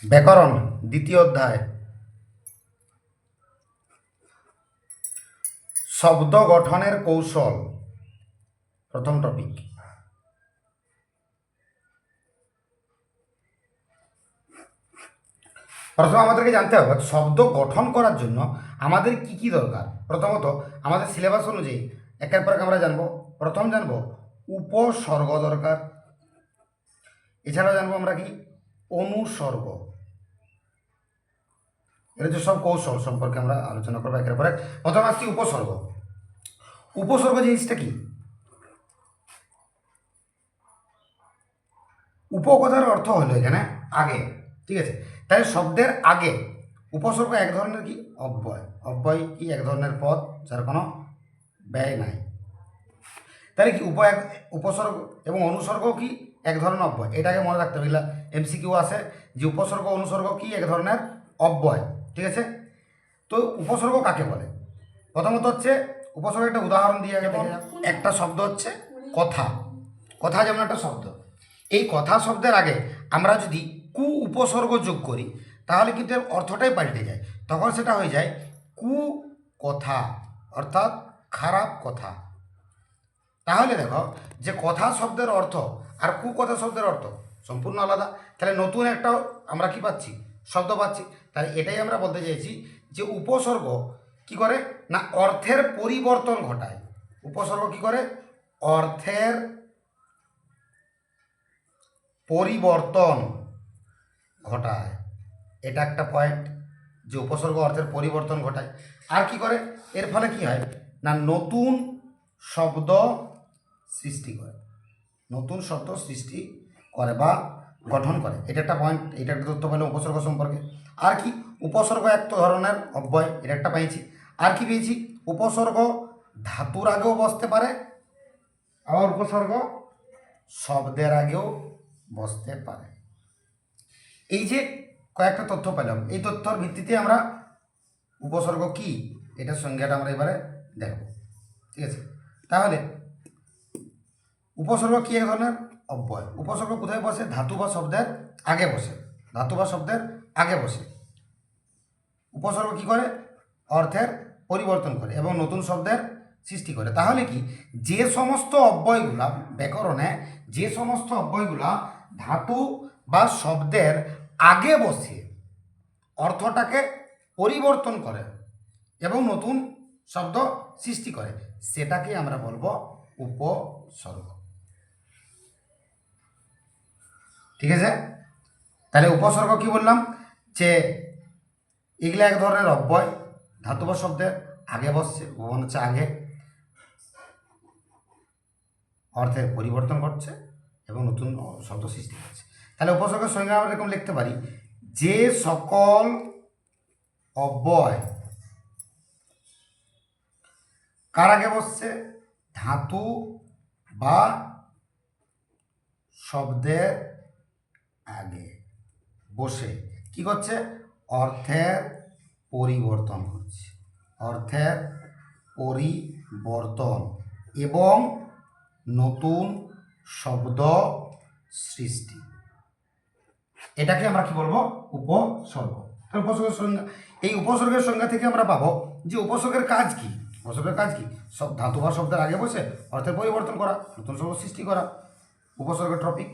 ব্যাকরণ দ্বিতীয় অধ্যায়, শব্দ গঠনের কৌশল, প্রথম টপিক। প্রথমে আমাদেরকে জানতে হবে শব্দ গঠন করার জন্য আমাদের কি কি দরকার। প্রথমত আমাদের সিলেবাস অনুযায়ী একের পর এক আমরা জানবো। প্রথম জানবো উপসর্গ দরকার, এছাড়াও জানবো আমরা কি অনুসর্গ। এটা যে সব কৌশল সম্পর্কে আমরা আলোচনা করবো একের পর এক। প্রথমে আসছি উপসর্গ। উপসর্গ জিনিসটা কি? উপকথার অর্থ হলো এখানে আগে, ঠিক আছে? তাই শব্দের আগে উপসর্গ এক ধরনের কি অব্যয়। অব্যয় কি এক ধরনের পদ যার কোনো ব্যয় নাই। তাহলে কি উপসর্গ এবং অনুসর্গ কি এক ধরনের অব্যয়। এটাকে মনে রাখতে হবে। এমসিকিউ আছে যে উপসর্গ অনুসর্গ কি এক ধরনের অব্যয়, ঠিক আছে? তো উপসর্গ কাকে বলে? প্রথমত হচ্ছে উপসর্গের একটা উদাহরণ দিয়ে আগে দেখে একটা শব্দ হচ্ছে কথা। কথা যেমন একটা শব্দ, এই কথা শব্দের আগে আমরা যদি কু উপসর্গ যোগ করি তাহলে কিন্তু এর অর্থটাই পাল্টে যায়। তখন সেটা হয়ে যায় কু কথা, অর্থাৎ খারাপ কথা। তাহলে দেখো যে কথা শব্দের অর্থ আর কুকথা শব্দের অর্থ সম্পূর্ণ আলাদা। তাহলে নতুন একটা আমরা কি পাচ্ছি, শব্দ পাচ্ছি। তাহলে এটাই আমরা বলতে চাইছি যে উপসর্গ কি করে না অর্থের পরিবর্তন ঘটায়। উপসর্গ কি করে? অর্থের পরিবর্তন ঘটায়। এটা একটা পয়েন্ট যে উপসর্গ অর্থের পরিবর্তন ঘটায়। আর কি করে? এর ফলে কি হয় না নতুন শব্দ সৃষ্টি করে। নতুন শব্দ সৃষ্টি করে বা গঠন করে। এটা একটা পয়েন্ট, এটা একটা তথ্য পেলাম উপসর্গ সম্পর্কে। আর কি উপসর্গ এক ধরনের অব্যয়, এটা একটা পেয়েছি। আর কি পেয়েছি? উপসর্গ ধাতুর আগেও বসতে পারে, আবার উপসর্গ শব্দের আগেও বসতে পারে। এই যে কয়েকটা তথ্য পেলাম, এই তথ্যর ভিত্তিতে আমরা উপসর্গ কি এটার সংজ্ঞাটা আমরা এবারে দেখব, ঠিক আছে? তাহলে উপসর্গ কি এক ধরনের অব্যয়। উপসর্গ কোথায় বসে? ধাতু বা শব্দের আগে বসে। ধাতু বা শব্দের আগে বসে। উপসর্গ কি করে? অর্থের পরিবর্তন করে এবং নতুন শব্দের সৃষ্টি করে। তাহলে কি যে সমস্ত অব্যয়গুলা ব্যাকরণে, যে সমস্ত অব্যয়গুলা ধাতু বা শব্দের আগে বসে অর্থটাকে পরিবর্তন করে এবং নতুন শব্দ সৃষ্টি করে, সেটাকে আমরা বলবো উপসর্গ, ঠিক আছে? তাহলে উপসর্গ কি বললাম যে এগুলো এক ধরনের অব্যয়, ধাতু বা শব্দের আগে বসছে, মনে হচ্ছে আগে, অর্থের পরিবর্তন করছে এবং নতুন শব্দ সৃষ্টি করছে। তাহলে উপসর্গের সংজ্ঞা আমরা এরকম লিখতে পারি যে সকল অব্যয় কার আগে বসছে? ধাতু বা শব্দের আগে বসে কি করছে? অর্থের পরিবর্তন করছে। অর্থের পরিবর্তন এবং নতুন শব্দ সৃষ্টি, এটাকে আমরা কি বলবো? উপসর্গ। উপসর্গের সংজ্ঞা, এই উপসর্গের সংজ্ঞা থেকে আমরা পাবো যে উপসর্গের কাজ কি। উপসর্গের কাজ কি? সব ধাতু বা শব্দের আগে বসে অর্থের পরিবর্তন করা, নতুন শব্দ সৃষ্টি করা। উপসর্গের টপিক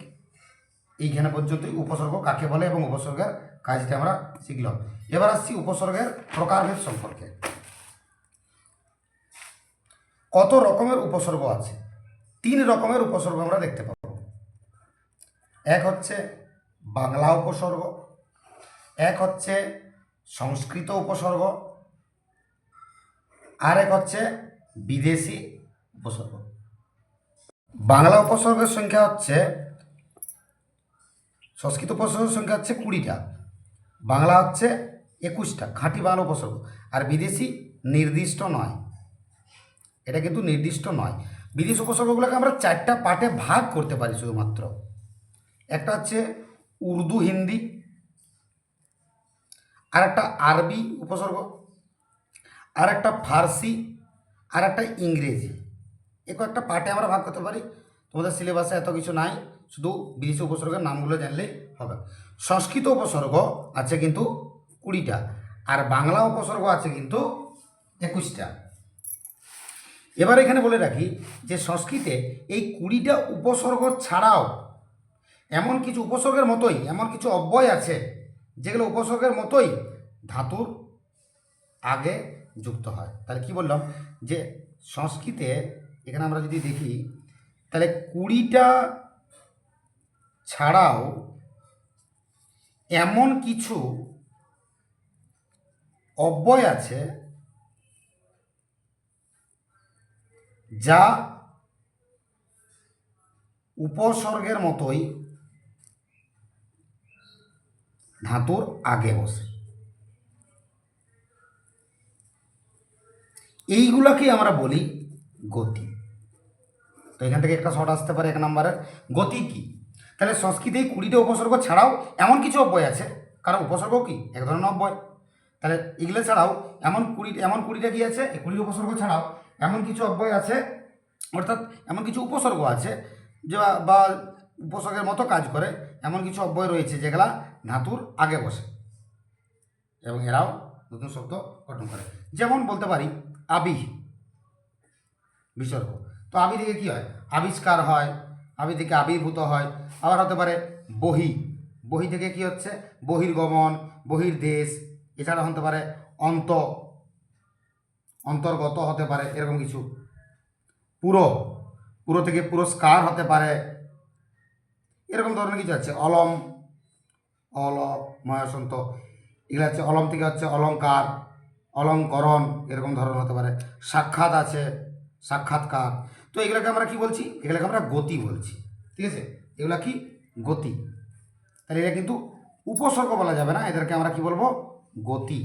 এইখানে পর্যন্তই। উপসর্গ কাকে বলে এবং উপসর্গের কাজটা আমরা শিখলাম। এবার আসছি উপসর্গের প্রকারভেদ সম্পর্কে। কত রকমের উপসর্গ আছে? 3 রকমের উপসর্গ আমরা দেখতে পাবো। এক হচ্ছে বাংলা উপসর্গ, এক হচ্ছে সংস্কৃত উপসর্গ, আর এক হচ্ছে বিদেশি উপসর্গ। বাংলা উপসর্গের সংখ্যা হচ্ছে, সংস্কৃত উপসর্গের সংখ্যা হচ্ছে 20টা, বাংলা হচ্ছে 21টা খাঁটি বাংলা উপসর্গ। আর বিদেশি নির্দিষ্ট নয়, এটা কিন্তু নির্দিষ্ট নয়। বিদেশি উপসর্গগুলোকে আমরা 4টা পার্টে ভাগ করতে পারি শুধুমাত্র। একটা হচ্ছে উর্দু হিন্দি, আর একটা আরবি উপসর্গ, আর একটা ফার্সি, আর একটা ইংরেজি। এ কয়েকটা পার্টে আমরা ভাগ করতে পারি। তোমাদের সিলেবাসে এত কিছু নাই, শুধু বিদেশি উপসর্গের নামগুলো জানলেই হবে। সংস্কৃত উপসর্গ আছে কিন্তু 20টা, আর বাংলা উপসর্গ আছে কিন্তু 21টা। এবার এখানে বলে রাখি যে সংস্কৃতে এই 20টা উপসর্গ ছাড়াও এমন কিছু উপসর্গের মতোই এমন কিছু অব্যয় আছে যেগুলো উপসর্গের মতোই ধাতুর আগে যুক্ত হয়। তাহলে কি বললাম যে সংস্কৃতে এখানে আমরা যদি দেখি তাহলে 20টা ছাড়াও এমন কিছু অব্যয় আছে যা উপসর্গের মতোই ধাতুর আগে বসে। এইগুলাকে আমরা বলি গতি। তো এখান থেকে একটা শর্ট আসতে পারে 1 নম্বরের, গতি কি? তাহলে সংস্কৃতে 20টা উপসর্গ ছাড়াও এমন কিছু অব্যয় আছে, কারণ উপসর্গ কি এক ধরনের অব্যয়। তাহলে এগুলো ছাড়াও এমন 20টা কি আছে, 20 উপসর্গ ছাড়াও এমন কিছু অব্যয় আছে, অর্থাৎ এমন কিছু উপসর্গ আছে যা বা উপসর্গের মতো কাজ করে, এমন কিছু অব্যয় রয়েছে যেগুলা ধাতুর আগে বসে এবং এরাও নতুন শব্দ গঠন করে। যেমন বলতে পারি আবি, বিসর্গ। তো আবি থেকে কী হয়? আবিষ্কার হয়, আবি থেকে আবির্ভূত হয়। আবার হতে পারে বহি, বহি থেকে কি হচ্ছে? বহির্গমন, বহির্দেশ। এছাড়া হতে পারে অন্তর্গত হতে পারে, এরকম কিছু। পুরো, পুরো থেকে পুরস্কার হতে পারে, এরকম ধরনের কিছু আছে। অলম, ময়াসন্ত, এগুলো হচ্ছে অলম থেকে হচ্ছে অলঙ্কার, অলঙ্করণ, এরকম ধরনের হতে পারে। সাক্ষাৎ আছে, সাক্ষাৎকার। তো এগুলোকে আমরা কি বলছি? এগুলোকে আমরা গতি বলছি, ঠিক আছে? এগুলো কি? গতি। তাহলে এটা কিন্তু উপসর্গ বলা যাবে না, এদেরকে আমরা কি বলবো? গতি।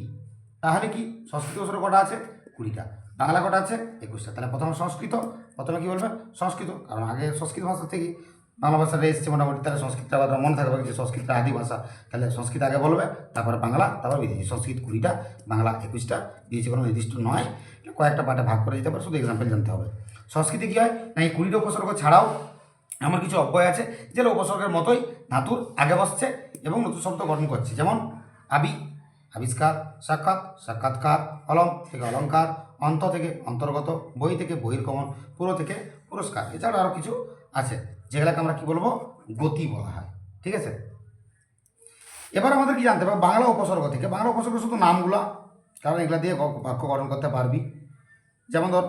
তাহলে কি সংস্কৃত উপসর্গ কটা আছে? 20টা। বাংলা কটা আছে? 21টা। তাহলে প্রথমে সংস্কৃত, প্রথমে কি বলবে? সংস্কৃত, কারণ আগে সংস্কৃত ভাষা থেকে বাংলা ভাষাটা এসছে মোটামুটি। তাহলে সংস্কৃতটা আবার মনে থাকবে যে সংস্কৃতটা আদি ভাষা, তাহলে সংস্কৃত আগে বলবে, তারপরে বাংলা, তারপর বিদেশি। সংস্কৃত 20টা, বাংলা 21টা, বিদেশি কোনো নির্দিষ্ট নয়, কয়েকটা পার্টে ভাগ করে দিতে পারে, শুধু এক্সাম্পল জানতে হবে। সংস্কৃতে কী হয় না, এই 20টা উপসর্গ ছাড়াও এমন কিছু অব্যয় আছে যেগুলো উপসর্গের মতোই ধাতুর আগে বসছে এবং নতুন শব্দ গঠন করছে। যেমন আবি, আবিষ্কার, সাক্ষাৎ, সাক্ষাৎকার, অলম থেকে অলঙ্কার, অন্ত থেকে অন্তর্গত, বই থেকে বহির্গমন, পুরো থেকে পুরস্কার। এছাড়া আরও কিছু আছে যেগুলোকে আমরা কি বলবো? গতি বলা হয়, ঠিক আছে? এবার আমাদের কি জানতে হবে বাংলা উপসর্গ থেকে? বাংলা উপসর্গ শুধু নামগুলা, কারণ এগুলা দিয়ে বাক্য গঠন করতে পারবি। যেমন ধর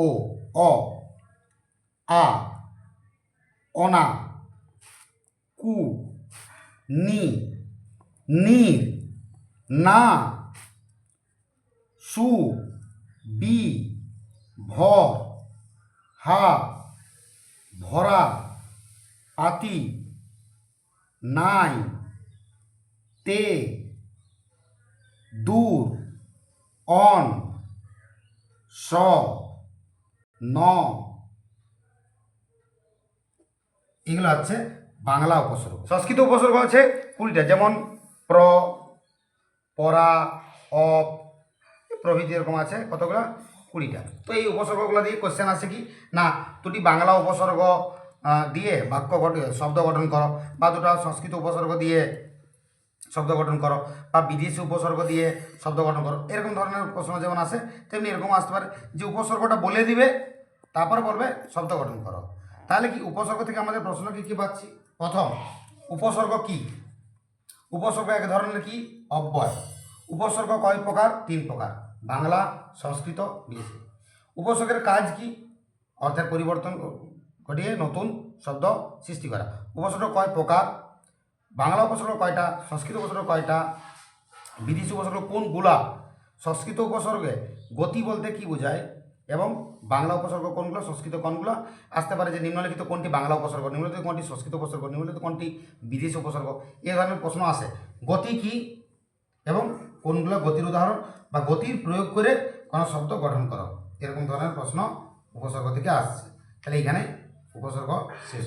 ও, অ, আ, অনা, কু, নি, নীর, না, সু, বি, ভর, হা, ভরা, পাতি, নাই, তে, দূর, অন, স, ন। এগুলো হচ্ছে বাংলা উপসর্গ। সংস্কৃত উপসর্গ আছে 20টা, যেমন প্র, পরা, অপ প্রভৃতি, এরকম আছে কতগুলো? 20টা। তো এই উপসর্গগুলো দিয়ে কোশ্চেন আসে কি না, দুটি বাংলা উপসর্গ দিয়ে বাক্য গঠন, শব্দ গঠন করো, বা দুটো সংস্কৃত উপসর্গ দিয়ে শব্দ গঠন করো, বা বিদেশি উপসর্গ দিয়ে শব্দ গঠন করো। এরকম ধরনের প্রশ্ন যেমন আসে, তেমনি এরকম আসতে পারে যে উপসর্গটা বলে দিবে, তারপর বলবে শব্দ গঠন করো। তাহলে কি উপসর্গ থেকে আমাদের প্রশ্ন কী পাচ্ছি? প্রথম, উপসর্গ কি? উপসর্গ এক ধরনের কি? অব্যয়। উপসর্গ কয় প্রকার? 3 প্রকার, বাংলা, সংস্কৃত, বিদেশি। উপসর্গের কাজ কি? অর্থের পরিবর্তন ঘটিয়ে নতুন শব্দ সৃষ্টি করা। উপসর্গ কয় প্রকার? বাংলা উপসর্গ কয়টা? সংস্কৃত উপসর্গ কয়টা? বিদেশি উপসর্গ কোনগুলা? সংস্কৃত উপসর্গে গতি বলতে কি বোঝায় এবং বাংলা উপসর্গ কোনগুলো, সংস্কৃত কোনগুলো? আসতে পারে যে নিম্নলিখিত কোনটি বাংলা উপসর্গ, নিম্নলিখিত কোনটি সংস্কৃত উপসর্গ, নিম্নলিখিত কোনটি বিদেশি উপসর্গ? এই ধরনের প্রশ্ন আসে। গতি কি এবং কোনগুলো গতির উদাহরণ, বা গতির প্রয়োগ করে কোনো শব্দ গঠন করো, এরকম ধরনের প্রশ্ন উপসর্গ থেকে আসছে। তাহলে এখানে উপসর্গ শেষ।